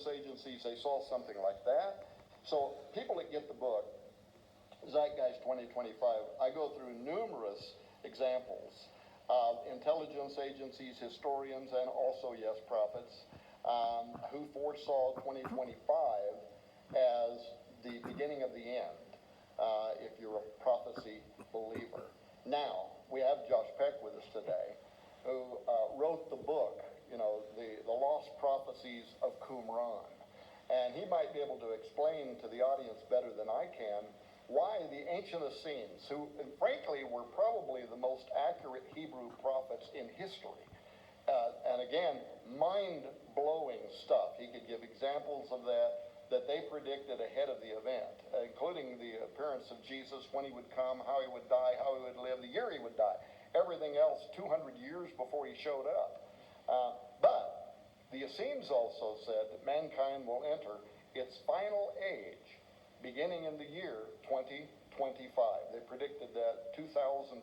agencies, they saw something like that. So people that get the book, Zeitgeist 2025, I go through numerous examples of intelligence agencies, historians, and also, yes, prophets, who foresaw 2025 as the beginning of the end, if you're a prophecy believer. Now, we have Josh Peck with us today, who wrote the book, the Lost Prophecies of Qumran. And he might be able to explain to the audience better than I can why the ancient Essenes, who frankly were probably the most accurate Hebrew prophets in history, and again, mind-blowing stuff. He could give examples of that they predicted ahead of the event, including the appearance of Jesus, when he would come, how he would die, how he would live, the year he would die. Everything else 200 years before he showed up. But the Essenes also said that mankind will enter its final age beginning in the year 2025. They predicted that 2,200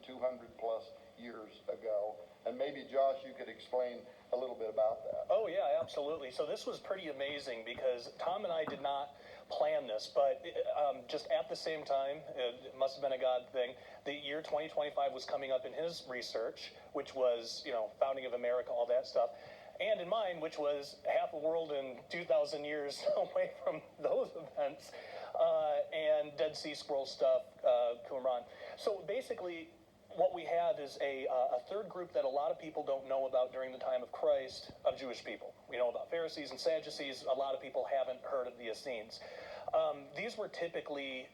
plus years ago. And maybe, Josh, you could explain a little bit about that. Oh, yeah, absolutely. So this was pretty amazing because Tom and I did not plan this, but just at the same time, it must have been a God thing, the year 2025 was coming up in his research, which was, founding of America, all that stuff, and in mine, which was half a world and 2,000 years away from those events, and Dead Sea Scroll stuff, Qumran. So basically, what we have is a third group that a lot of people don't know about during the time of Christ, of Jewish people. We know about Pharisees and Sadducees. A lot of people haven't heard of the Essenes. These were typically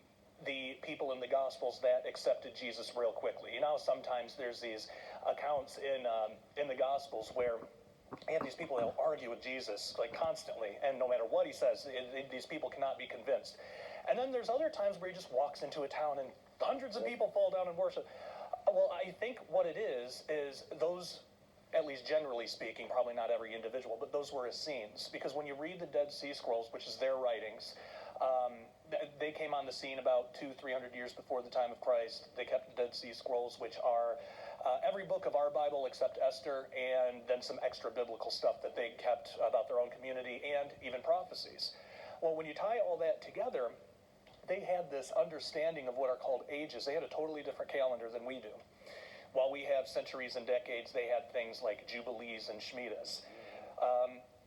the people in the Gospels that accepted Jesus real quickly. Sometimes there's these accounts in the Gospels where you have these people that'll argue with Jesus like constantly, and no matter what he says, these people cannot be convinced. And then there's other times where he just walks into a town and hundreds of people fall down and worship. Well, I think what it is those, at least generally speaking, probably not every individual, but those were Essenes. Because when you read the Dead Sea Scrolls, which is their writings, they came on the scene about 200-300 years before the time of Christ. They kept the Dead Sea Scrolls, which are every book of our Bible except Esther, and then some extra biblical stuff that they kept about their own community and even prophecies. Well, when you tie all that together, they had this understanding of what are called ages. They had a totally different calendar than we do. While we have centuries and decades, they had things like Jubilees and Shemitahs.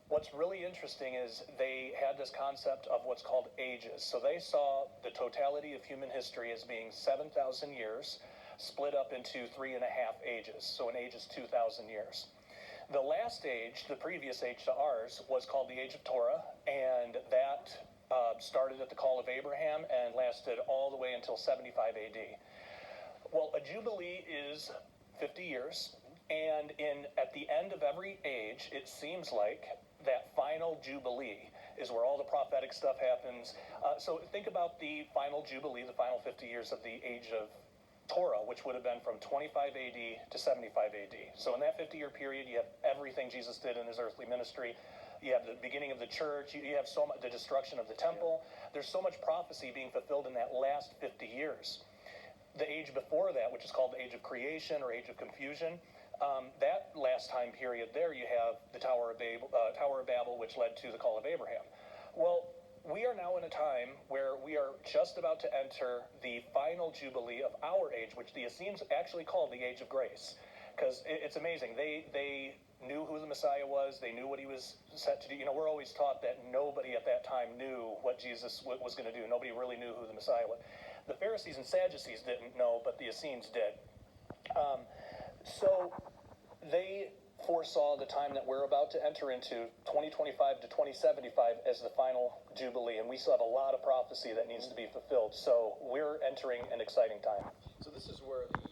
What's really interesting is they had this concept of what's called ages. So they saw the totality of human history as being 7,000 years, split up into 3.5 ages. So an age is 2,000 years. The last age, the previous age to ours, was called the Age of Torah, and that started at the call of Abraham and lasted all the way until 75 AD. Well, a Jubilee is 50 years, and at the end of every age, it seems like that final Jubilee is where all the prophetic stuff happens. So think about the final Jubilee, the final 50 years of the Age of Torah, which would have been from 25 AD to 75 AD. So in that 50-year period, you have everything Jesus did in his earthly ministry. You have the beginning of the church. You have so much, the destruction of the temple. There's so much prophecy being fulfilled in that last 50 years. The age before that, which is called the Age of Creation or Age of Confusion, that last time period there, you have the Tower of Babel, which led to the call of Abraham. Well, we are now in a time where we are just about to enter the final Jubilee of our age, which the Essenes actually called the Age of Grace. Because it's amazing. They knew who the Messiah was. They knew what he was set to do. We're always taught that nobody at that time knew what Jesus was going to do. Nobody really knew who the Messiah was. The Pharisees and Sadducees didn't know, but the Essenes did. So they foresaw the time that we're about to enter into, 2025 to 2075, as the final Jubilee. And we still have a lot of prophecy that needs to be fulfilled. So we're entering an exciting time. So this is where